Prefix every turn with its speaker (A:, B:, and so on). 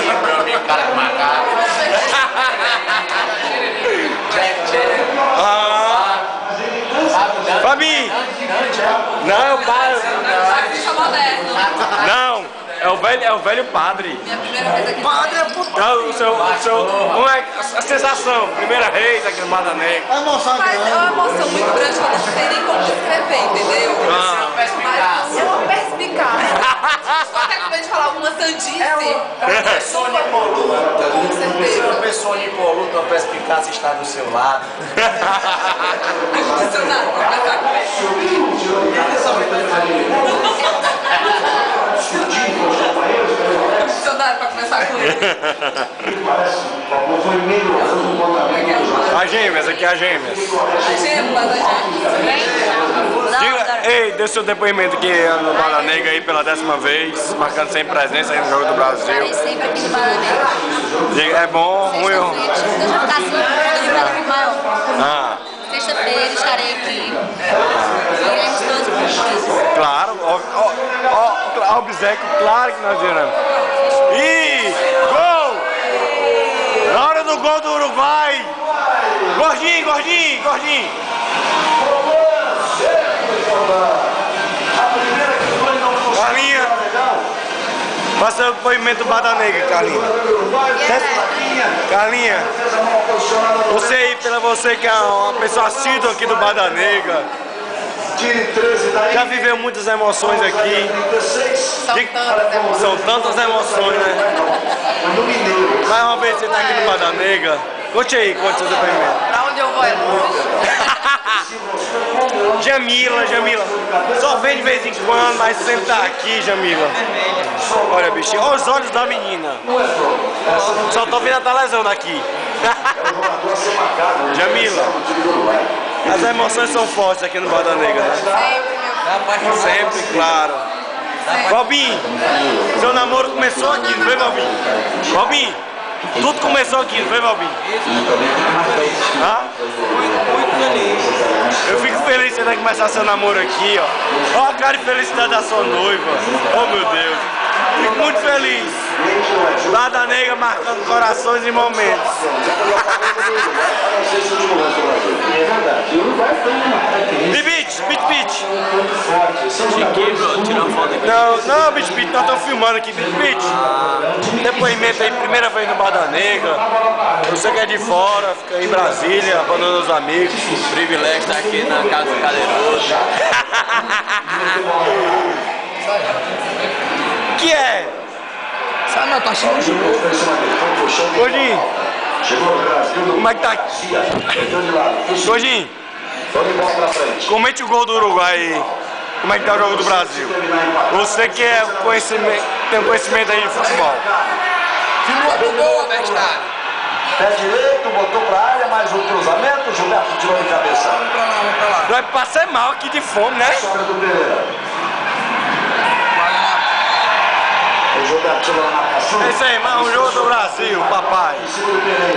A: meu amigo, cara de macaco.
B: Fabinho! Não, é o padre. Não, é o velho padre.
C: Minha primeira vez aqui.
D: Padre é puta.
B: Como é a sensação? Primeira vez aqui no Bada Negra.
D: A emoção
C: Mas é uma emoção muito grande que eu não sei nem como descrever, entendeu? Mas é uma perspicácia. Estou até com medo de falar alguma sandice.
A: Uma pessoa impoluta.
C: Com certeza.
A: Se uma pessoa impoluta, uma perspicácia está do seu lado.
C: Ar-condicionado pra conversar com ele. Ar-condicionado pra conversar com ele.
B: A gêmeas, aqui é a gêmeas. Diga, ei, dê seu depoimento aqui no Bada Negra aí pela 10ª vez, marcando sem presença aí no Jogo do Brasil.
E: Estarei sempre aqui no Bada Negra.
B: Diga, é bom, ruim ou...
E: Eu já ficar assim, no maior.
B: Ah,
E: Sexta-feira estarei aqui. Iremos todos juntos.
B: claro, ó, obséquio, claro que nós iremos. Ih, gol! Na hora do gol do Uruguai! Gordinho, gordinho, gordinho! Carlinha, faça o depoimento do Bada Negra, Carlinha. Carlinha, você aí, você que é uma pessoa assídua aqui do Bada Negra, já viveu muitas emoções aqui. São tantas emoções, né? Mais uma vez você está aqui no Bada Negra. Conte aí, conte seu depoimento.
C: Pra onde eu vou é longe.
B: Jamila, só vem de vez em quando, mas sempre tá aqui, Jamila. Olha, bichinho, olha os olhos da menina. Só tô vendo a televisão daqui. Jamila, as emoções são fortes aqui no Bada Negra, né? Sempre, claro. Robinho, seu namoro começou aqui, não foi, Robinho? Robinho, tudo começou aqui, não foi, Robinho? Ah? Eu fico feliz de você começar seu namoro aqui, ó. Ó a cara de felicidade da sua noiva. Oh, meu Deus. Fico muito feliz. Bada Negra marcando corações e momentos. Beat. Não, Beat, nós estamos filmando aqui, Beat. Depoimento aí, primeira vez no Bada Negra. Você que é de fora, fica em Brasília, abandonando os amigos.
A: Privilégio estar aqui na casa do Cadeiroso.
B: Que é?
A: Só não, tô achando junto.
B: Gordinho, como é que tá aqui? Gordinho, comente o gol do Uruguai aí. Como é que tá o jogo do Brasil? Você que é tem conhecimento aí de futebol.
A: Filmou do gol, abestado.
D: Pé direito, botou pra área, mais um cruzamento, Gilberto tirou de cabeça.
A: Vamos pra lá.
B: Vai passar mal aqui de fome, né?
D: Sobra do Pereira. O Gilberto tirou na marcação.
B: É isso aí, mais um jogo do Brasil, papai.
D: Em cima do Pereira.